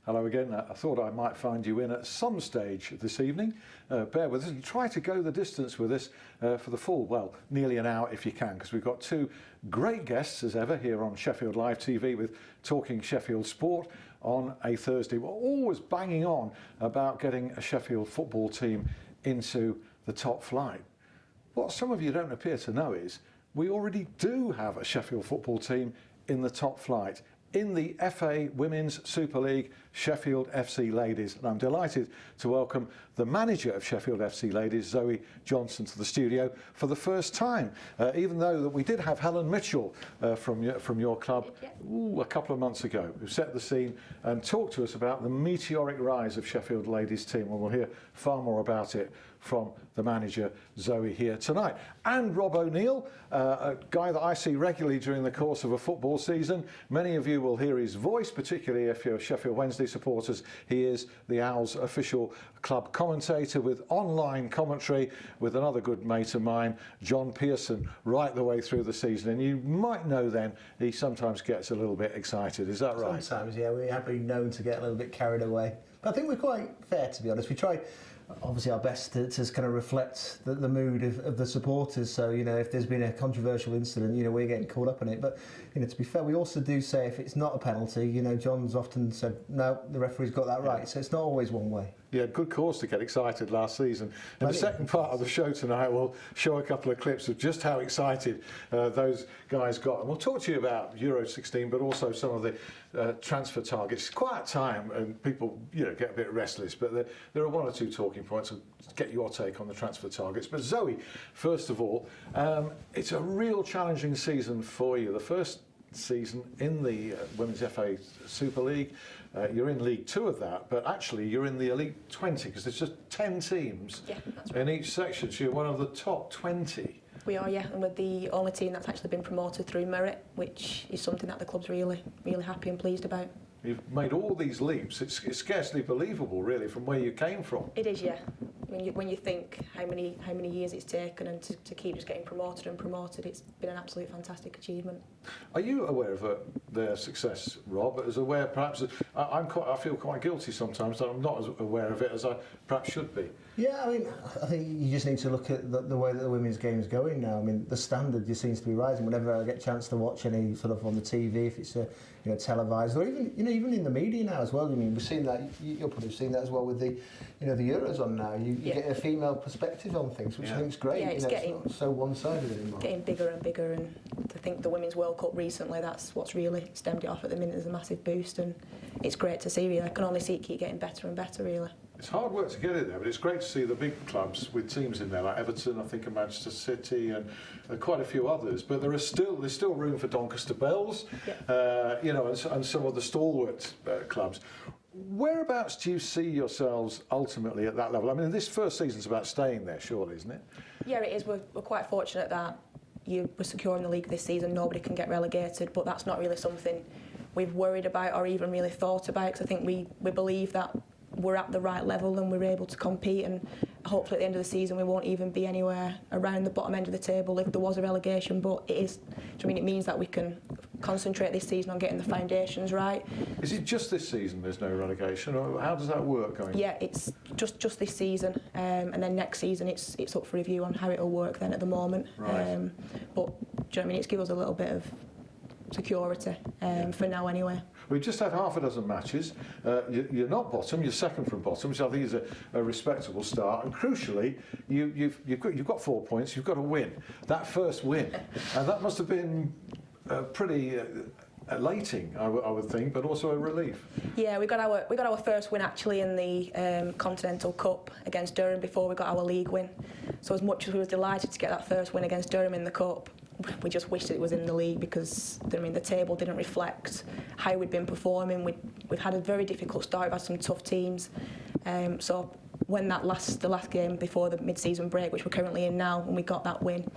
Hello again. I thought I might find you in at some stage this evening. Bear with us and try to go the distance with us for the full, well, nearly an hour if you can, because we've got two great guests as ever here on Sheffield Live TV with Talking Sheffield Sport on a Thursday. We're always banging on about getting a Sheffield football team into the top flight. What some of you don't appear to know is we already do have a Sheffield football team in the top flight. In the FA Women's Super League, Sheffield FC Ladies. And I'm delighted to welcome the manager of Sheffield FC Ladies, Zoe Johnson, to the studio for the first time. Even though that we did have Helen Mitchell from your club a couple of months ago, who set the scene and talked to us about the meteoric rise of Sheffield Ladies team. And we'll hear far more about it from the manager, Zoe, here tonight. And Rob O'Neill, a guy that I see regularly during the course of a football season. Many of you will hear his voice, particularly if you're Sheffield Wednesday supporters. He is the Owls official club commentator with online commentary with another good mate of mine, John Pearson, right the way through the season. And you might know then he sometimes gets a little bit excited. Is that right? Sometimes, yeah. We have been known to get a little bit carried away. But I think we're quite fair, to be honest. We try obviously our best to kind of reflect the mood of the supporters. So, you know, if there's been a controversial incident, you know, we're getting caught up in it. But, you know, to be fair, we also do say if it's not a penalty, you know, John's often said, no, the referee's got that right. So it's not always one way. Yeah, good cause to get excited last season. In the second part of the show tonight, we'll show a couple of clips of just how excited those guys got. And we'll talk to you about Euro 16, but also some of the transfer targets. It's quiet time and people, you know, get a bit restless, but there are one or two talking points. I'll get your take on the transfer targets. But Zoe, first of all, it's a real challenging season for you. The first season in the Women's FA Super League. You're in League 2 of that, but actually you're in the Elite 20 because there's just 10 teams in each section, so you're one of the top 20. We are, yeah, and we're the only team that's actually been promoted through merit, which is something that the club's really happy and pleased about. You've made all these leaps. It's scarcely believable, really, from where you came from. It is, yeah. When you think how many years it's taken and to keep just getting promoted and promoted, it's been an absolute fantastic achievement. Are you aware of their success, Rob? As aware, perhaps I feel quite guilty sometimes that I'm not as aware of it as I perhaps should be. Yeah, I mean, I think you just need to look at the way that the women's game is going now. I mean, the standard just seems to be rising. Whenever I get a chance to watch any sort of on the TV, if it's televised, or even in the media now as well. I mean, we've seen that. You'll probably have seen that as well with the the Euros on now. You get a female perspective on things, which I think is great. Yeah, it's it's not so one-sided anymore. Getting bigger and bigger, and to think the Women's World Cup recently, that's what's really stemmed it off at the minute. There's a massive boost, and it's great to see. Really, I can only see it keep getting better and better. Really. It's hard work to get it there, but it's great to see the big clubs with teams in there like Everton, I think, and Manchester City, and quite a few others. But there's still room for Doncaster Bells, and some of the stalwart clubs. Whereabouts do you see yourselves ultimately at that level? I mean, this first season's about staying there, surely, isn't it? Yeah, it is. We're quite fortunate that we're securing the league this season. Nobody can get relegated, but that's not really something we've worried about or even really thought about, because I think we believe that we're at the right level and we're able to compete, and hopefully at the end of the season we won't even be anywhere around the bottom end of the table if there was a relegation. But it means that we can concentrate this season on getting the foundations right. Is it just this season there's no relegation, or how does that work going? Yeah, it's just this season, and then next season it's up for review on how it'll work then at the moment. Right. But do you know what I mean? It's give us a little bit of security for now anyway. We've just had half a dozen matches. You're not bottom, you're second from bottom, which I think is a respectable start. And crucially, you've got 4 points. You've got to win that first win, and that must have been pretty elating, I would think, but also a relief. Yeah, we got our first win actually in the Continental Cup against Durham before we got our league win. So as much as we were delighted to get that first win against Durham in the Cup, we just wished it was in the league, because the table didn't reflect how we'd been performing. We've had a very difficult start. We've had some tough teams. So when the last game before the mid-season break, which we're currently in now, when we got that win,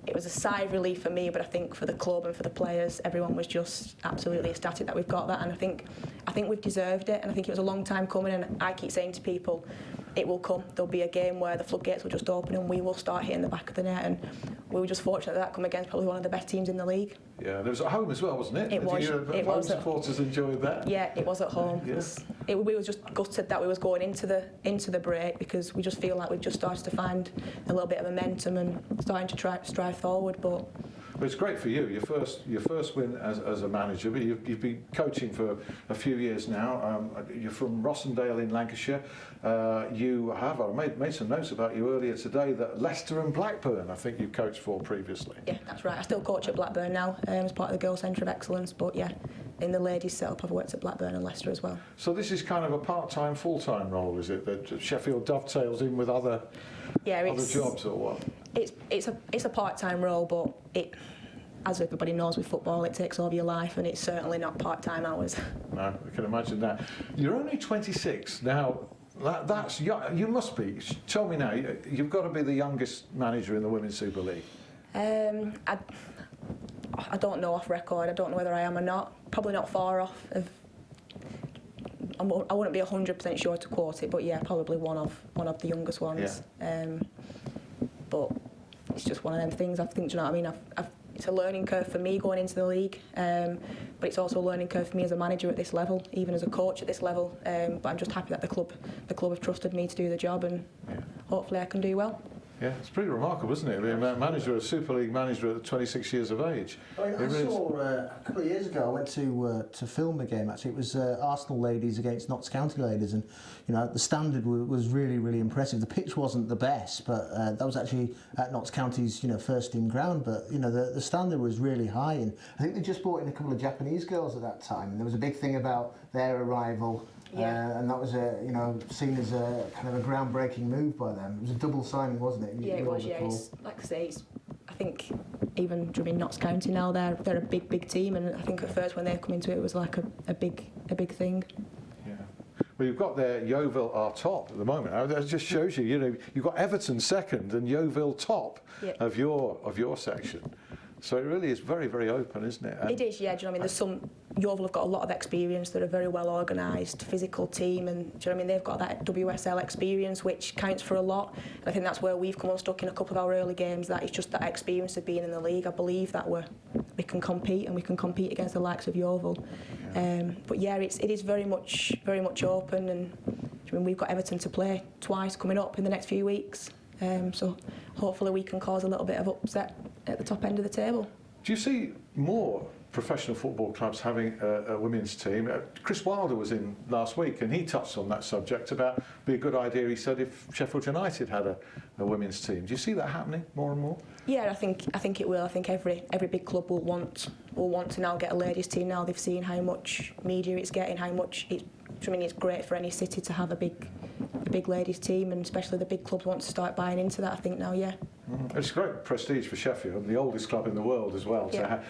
it was a sigh of relief for me, but I think for the club and for the players, everyone was just absolutely ecstatic that we've got that, and I think we've deserved it, and I think it was a long time coming. And I keep saying to people, it will come. There'll be a game where the floodgates will just open and we will start hitting the back of the net, and we were just fortunate that come against probably one of the best teams in the league. Yeah, and it was at home as well, wasn't it? It was. Home supporters enjoyed that. Yeah, it was at home. Yeah. We were just gutted that we was going into the break, because we just feel like we've just started to find a little bit of momentum and starting to strive forward. But it's great for you. Your first win as a manager, but you've been coaching for a few years now. You're from Rossendale in Lancashire. I made some notes about you earlier today, that Leicester and Blackburn, I think you coached for previously. Yeah, that's right. I still coach at Blackburn now as part of the Girls Centre of Excellence. But yeah, in the ladies setup, I've worked at Blackburn and Leicester as well. So this is kind of a part-time, full-time role, is it? That Sheffield dovetails in with other jobs, or what? It's a part-time role, but as everybody knows with football, it takes over your life, and it's certainly not part-time hours. No, I can imagine that. You're only 26 now. That's young. You must be. Tell me now. You've got to be the youngest manager in the Women's Super League. I don't know off record. I don't know whether I am or not. Probably not far off. I wouldn't be 100% sure to quote it, but yeah, probably one of the youngest ones. Yeah. But it's just one of them things. I think, do you know what I mean? It's a learning curve for me going into the league, but it's also a learning curve for me as a manager at this level, even as a coach at this level. But I'm just happy that the club have trusted me to do the job, and hopefully I can do well. Yeah, it's pretty remarkable, isn't it? A Super League manager at 26 years of age. I saw a couple of years ago, I went to film a game, actually. It was Arsenal Ladies against Notts County Ladies, and the standard was really, really impressive. The pitch wasn't the best, but that was actually at Notts County's first team ground, but the standard was really high, and I think they just brought in a couple of Japanese girls at that time, and there was a big thing about their arrival. Yeah. And that was seen as a kind of a groundbreaking move by them. It was a double signing, wasn't it? Yeah, it was. Yeah, it's, like I say, I think even Notts County now, they're a big team, and I think at first when they come into it was like a big thing. Yeah. Well, you've got there Yeovil are top at the moment. That just shows you, you've got Everton second and Yeovil top of your section. So it really is very, very open, isn't it? It is, yeah. Do you know what I mean? There's some. Yeovil have got a lot of experience. They're a very well organised, physical team, and do you know what I mean? They've got that WSL experience, which counts for a lot. And I think that's where we've come unstuck in a couple of our early games. That is just that experience of being in the league. I believe that we can compete, and we can compete against the likes of Yeovil. Yeah. But yeah, it is very much open, and I mean, we've got Everton to play twice coming up in the next few weeks. So hopefully we can cause a little bit of upset at the top end of the table. Do you see more professional football clubs having a women's team? Chris Wilder was in last week and he touched on that subject about it'd be a good idea, he said, if Sheffield United had a women's team. Do you see that happening more and more? Yeah, I think it will. I think every big club will want to now get a ladies team. Now they've seen how much media it's getting, how much it's great for any city to have a big ladies team, and especially the big clubs want to start buying into that, I think now, yeah. It's great prestige for Sheffield, the oldest club in the world as well, to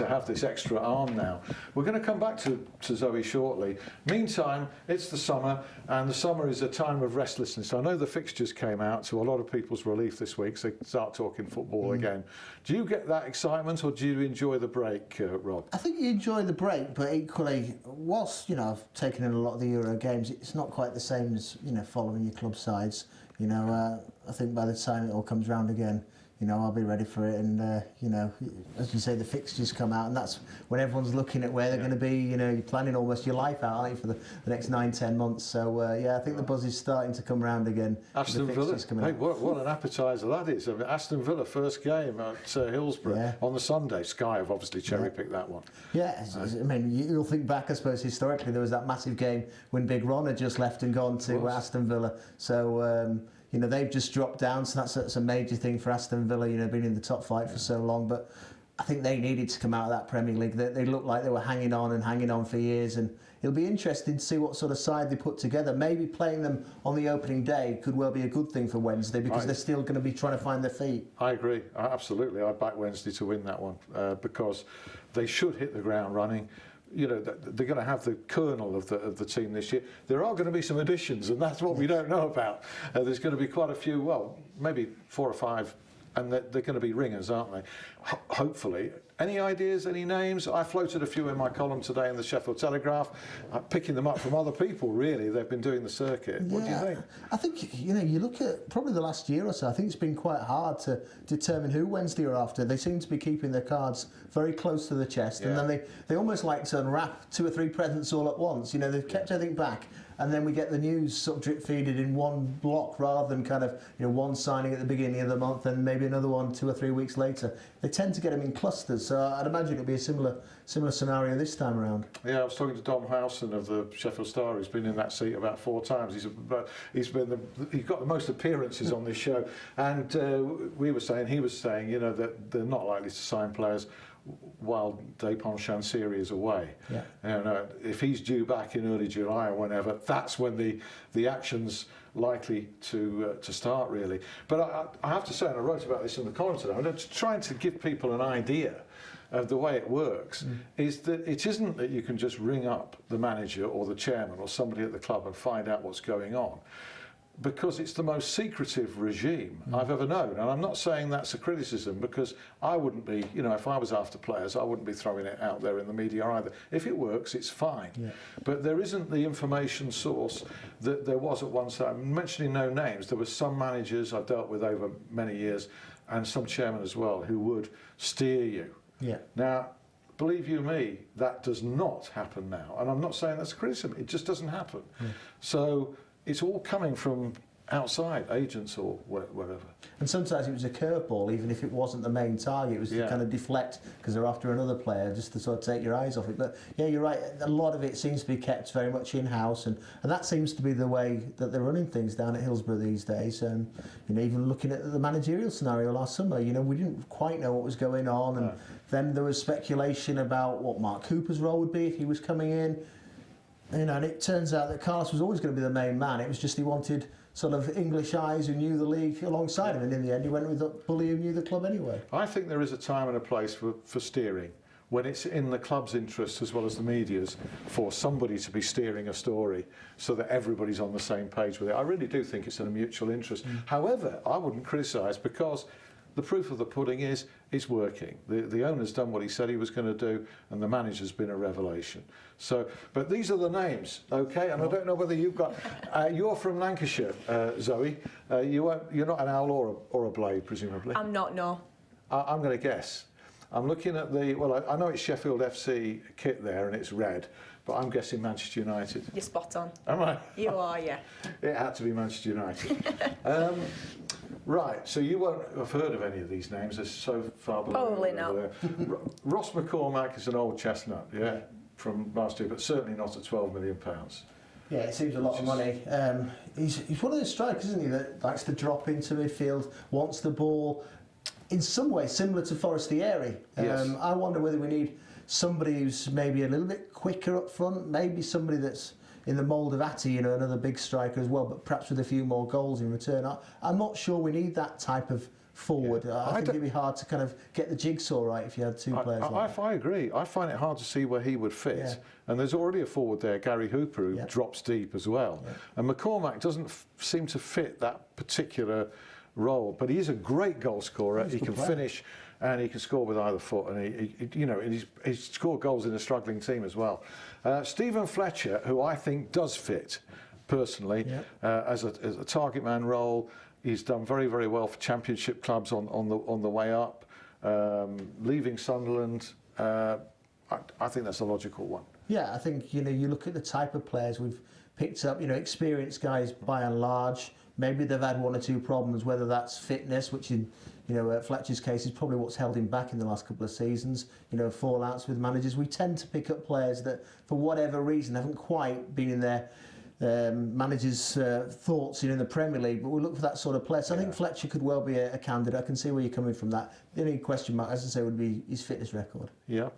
have this extra arm now. We're going to come back to Zoe shortly. Meantime, it's the summer, and the summer is a time of restlessness. I know the fixtures came out to a lot of people's relief this week, so they start talking football again. Do you get that excitement, or do you enjoy the break, Rob? I think you enjoy the break, but equally, whilst I've taken in a lot of the Euro games, it's not quite the same as following your club sides. I think by the time it all comes round again, I'll be ready for it, and as you say, the fixtures come out, and that's when everyone's looking at where they're going to be. You're planning almost your life out, aren't you, for the next 9-10 months. So I think the buzz is starting to come round again. Aston Villa, hey, what an appetizer that is. I mean, Aston Villa first game at Hillsborough on the Sunday. Sky have obviously cherry-picked that one. Yeah, I mean, you'll think back, I suppose, historically there was that massive game when Big Ron had just left and gone to Aston Villa. So they've just dropped down, so that's a major thing for Aston Villa, been in the top flight for so long. But I think they needed to come out of that Premier League. They looked like they were hanging on for years, and it'll be interesting to see what sort of side they put together. Maybe playing them on the opening day could well be a good thing for Wednesday, because they're still going to be trying to find their feet. I agree, absolutely. I back Wednesday to win that one, because they should hit the ground running. They're going to have the kernel of the team this year. There are going to be some additions, and that's what we don't know about. There's going to be quite a few, maybe 4 or 5, and they're going to be ringers, aren't they? Hopefully. Any ideas, any names? I floated a few in my column today in the Sheffield Telegraph, picking them up from other people, really. They've been doing the circuit. What do you think? I think, you look at probably the last year or so, I think it's been quite hard to determine who Wednesday are after. They seem to be keeping their cards very close to the chest, and then they almost like to unwrap 2 or 3 presents all at once. They've kept everything back, and then we get the news sort of drip-feeded in one block rather than kind of, one signing at the beginning of the month and maybe another one 2 or 3 weeks later. They tend to get them in clusters, so I'd imagine it'll be a similar scenario this time around. Yeah, I was talking to Dom Howson of the Sheffield Star, who's been in that seat about 4 times. He's got the most appearances on this show, and he was saying, that they're not likely to sign players while Depon Chansiri is away. Yeah. If he's due back in early July or whenever, that's when the action's likely to start, really. But I have to say, and I wrote about this in the column today, I'm just trying to give people an idea of the way it works, is that it isn't that you can just ring up the manager or the chairman or somebody at the club and find out what's going on, because it's the most secretive regime I've ever known. And I'm not saying that's a criticism, because I wouldn't be, if I was after players, I wouldn't be throwing it out there in the media either. If it works, it's fine. Yeah. But there isn't the information source that there was at one time. I'm mentioning no names, there were some managers I've dealt with over many years, and some chairmen as well, who would steer you. Yeah. Now, believe you me, that does not happen now. And I'm not saying that's a criticism, it just doesn't happen. So it's all coming from outside, agents or whatever. And sometimes it was a curveball, even if it wasn't the main target. It was to kind of deflect, because they're after another player, just to sort of take your eyes off it. But yeah, you're right, a lot of it seems to be kept very much in-house, and that seems to be the way that they're running things down at Hillsborough these days. And even looking at the managerial scenario last summer, we didn't quite know what was going on, and then there was speculation about what Mark Cooper's role would be if he was coming in. And it turns out that Carlos was always going to be the main man. It was just he wanted sort of English eyes who knew the league alongside him, and in the end he went with the bully who knew the club anyway. I think there is a time and a place for steering, when it's in the club's interests as well as the media's, for somebody to be steering a story so that everybody's on the same page with it. I really do think it's in a mutual interest. However, I wouldn't criticise, because the proof of the pudding is it's working. The owner's done what he said he was going to do, and the manager's been a revelation. So, but these are the names, okay? And I don't know whether you've got. You're from Lancashire, Zoe. You're not an owl or a blade, presumably. I'm not. No. I'm going to guess. I'm looking at I know it's Sheffield FC kit there, and it's red. But I'm guessing Manchester United. You're spot on. Am I? You are, yeah. It had to be Manchester United. Right, so you won't have heard of any of these names. They're so far below. Probably not. Ross McCormack is an old chestnut, from last year, but certainly not at £12 million. Yeah, it seems a lot of money. He's one of those strikers, isn't he, that likes to drop into midfield, wants the ball, in some ways similar to Forestieri. Yes. I wonder whether we need somebody who's maybe a little bit quicker up front, maybe somebody that's in the mould of Atty, another big striker as well, but perhaps with a few more goals in return. I'm not sure we need that type of forward. I think it'd be hard to kind of get the jigsaw right if you had 2 players like that. I agree. I find it hard to see where he would fit. Yeah. And there's already a forward there, Gary Hooper, who drops deep as well. Yeah. And McCormack doesn't seem to fit that particular role, but he's a great goal scorer. He can finish, and he can score with either foot, and he's scored goals in a struggling team as well. Stephen Fletcher, who I think does fit personally as a target man role. He's done very, very well for Championship clubs on the way up. Leaving Sunderland, I think that's a logical one. Yeah, I think you look at the type of players we've picked up. Experienced guys by and large. Maybe they've had 1 or 2 problems, whether that's fitness, which in Fletcher's case is probably what's held him back in the last couple of seasons. Fallouts with managers. We tend to pick up players that, for whatever reason, haven't quite been in their managers' thoughts in the Premier League, but we look for that sort of player. So I think Fletcher could well be a candidate. I can see where you're coming from that. The only question mark, as I say, would be his fitness record. Yeah,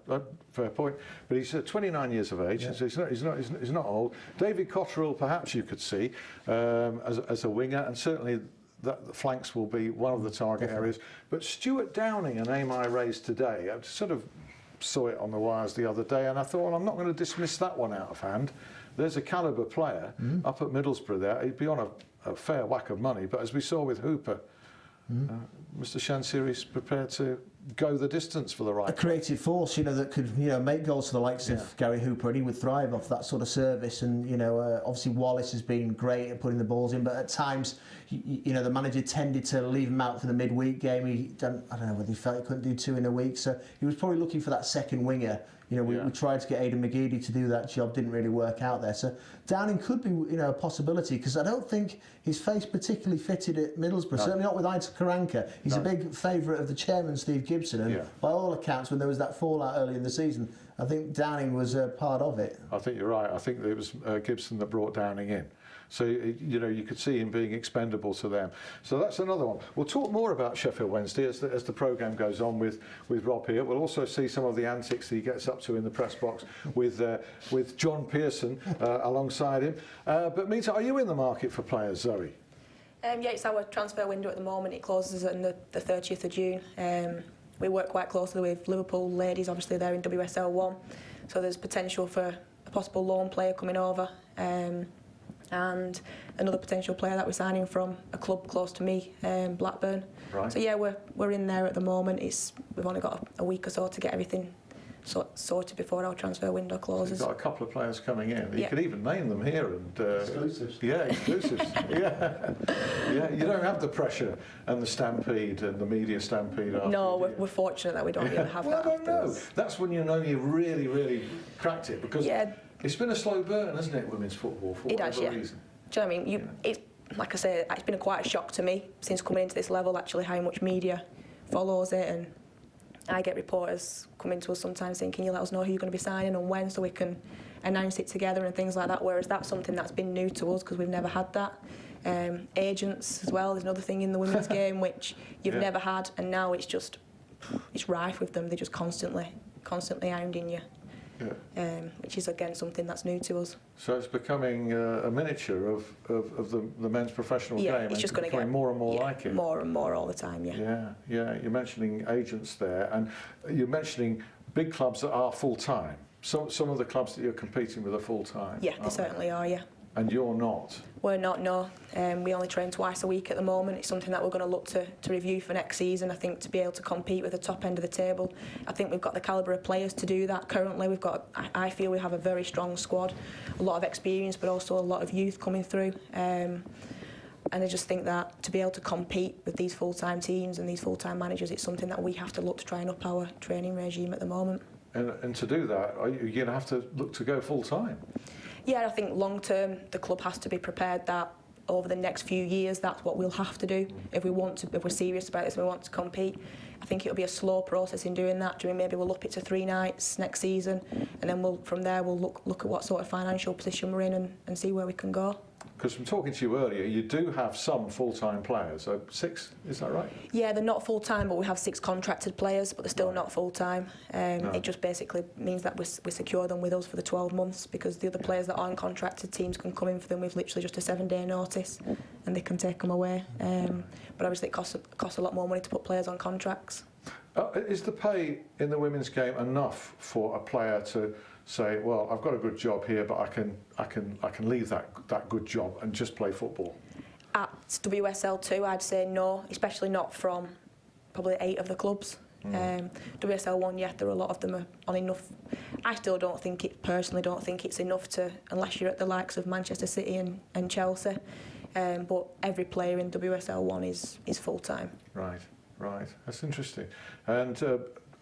fair point. But he's 29 years of age, so he's not old. David Cotterill, perhaps you could see as a winger, and certainly the flanks will be one of the target areas. But Stewart Downing, a name I raised today, I sort of saw it on the wires the other day, and I thought, well, I'm not going to dismiss that one out of hand. There's a calibre player up at Middlesbrough there. He'd be on a fair whack of money, but as we saw with Hooper, Mr. Chansiri's prepared to go the distance for the right. A creative force, that could, make goals to the likes of Gary Hooper, and he would thrive off that sort of service. And obviously Wallace has been great at putting the balls in, but at times, the manager tended to leave him out for the midweek game. I don't know whether he felt he couldn't do 2 in a week, so he was probably looking for that second winger. We tried to get Aidan McGeady to do that job, didn't really work out there. So Downing could be, a possibility, because I don't think his face particularly fitted at Middlesbrough. No. Certainly not with Aita Karanka. He's a big favourite of the chairman, Steve Gibson, and by all accounts, when there was that fallout early in the season, I think Downing was part of it. I think you're right. I think it was Gibson that brought Downing in. So, you could see him being expendable to them. So that's another one. We'll talk more about Sheffield Wednesday as the programme goes on with Rob here. We'll also see some of the antics that he gets up to in the press box with John Pearson alongside him. But meantime, are you in the market for players, Zoe? Yeah, it's our transfer window at the moment. It closes on the 30th of June. We work quite closely with Liverpool Ladies, obviously they're in WSL 1. So there's potential for a possible loan player coming over. And another potential player that we're signing from a club close to me, Blackburn. Right. So yeah, we're in there at the moment. We've only got a week or so to get everything sorted before our transfer window closes. You've got a couple of players coming in. You could even name them here. And exclusives. Yeah, exclusives. yeah. You don't have the pressure and the stampede and the media stampede. No, we're fortunate that we don't really have that. I don't know. That's when you know you really, really cracked it, because it's been a slow burn, hasn't it, women's football, for whatever reason. Do you know what I mean? It's, like I say, it's been quite a shock to me since coming into this level, actually, how much media follows it. And I get reporters coming to us sometimes saying, can you let us know who you're going to be signing and when, so we can announce it together and things like that, whereas that's something that's been new to us because we've never had that. Agents as well, there's another thing in the women's game which you've never had, and now it's rife with them. They're just constantly hounding you. Which is again something that's new to us. So it's becoming a miniature of the men's professional game. It's just going to get more and more like it. More and more all the time. Yeah. You're mentioning agents there, and you're mentioning big clubs that are full time. Some of the clubs that you're competing with are full time. Yeah, they certainly are. Yeah. And you're not? We're not, no. We only train twice a week at the moment. It's something that we're going to look to review for next season, I think, to be able to compete with the top end of the table. I think we've got the calibre of players to do that currently. I feel we have a very strong squad, a lot of experience, but also a lot of youth coming through. And I just think that to be able to compete with these full-time teams and these full-time managers, it's something that we have to look to try and up our training regime at the moment. And to do that, are you going to have to look to go full-time? Yeah, I think long term the club has to be prepared that over the next few years that's what we'll have to do if we're serious about this and we want to compete. I think it'll be a slow process in doing that. Maybe we'll up it to 3 nights next season, and then from there we'll look at what sort of financial position we're in and see where we can go. Because from talking to you earlier, you do have some full-time players. So 6, is that right? Yeah, they're not full-time, but we have 6 contracted players, but they're still not full-time. It just basically means that we secure them with us for the 12 months, because the other players that aren't contracted, teams can come in for them with literally just a 7-day notice, and they can take them away. But obviously it costs a lot more money to put players on contracts. Is the pay in the women's game enough for a player to say, well, I've got a good job here, but I can leave that good job and just play football? At WSL 2, I'd say no, especially not from probably 8 of the clubs. WSL 1, yeah, there are a lot of them are on enough. I still personally don't think it's enough to, unless you're at the likes of Manchester City and Chelsea. But every player in WSL 1 is full-time. Right. That's interesting. And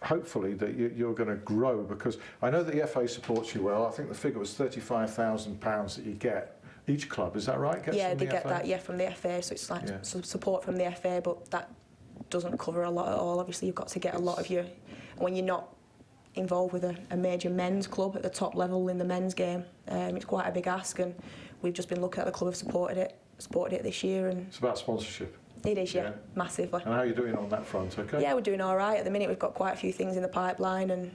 hopefully that you're going to grow, because I know that the FA supports you well. I think the figure was £35,000 that you get each club. Is that right? Yeah, they get that from the FA. So it's like support from the FA, but that doesn't cover a lot at all. Obviously, you've got to get a lot of your. When you're not involved with a major men's club at the top level in the men's game, it's quite a big ask. And we've just been looking at the club have supported it this year. And it's about sponsorship. It is, yeah, massively. And how are you doing on that front? Okay. Yeah, we're doing all right at the minute. We've got quite a few things in the pipeline, and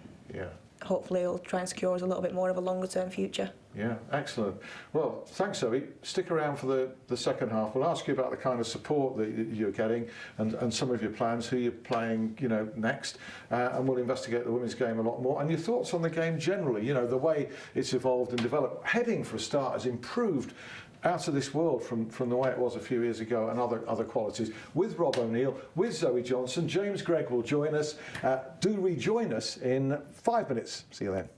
hopefully it'll try and secure us a little bit more of a longer term future. Yeah, excellent. Well, thanks, Zoe. Stick around for the second half. We'll ask you about the kind of support that you're getting and some of your plans, who you're playing, next, and we'll investigate the women's game a lot more. And your thoughts on the game generally, the way it's evolved and developed. Heading, for a start, has improved out of this world from the way it was a few years ago, and other qualities. With Rob O'Neill, with Zoe Johnson, James Gregg will join us. Do rejoin us in 5 minutes. See you then.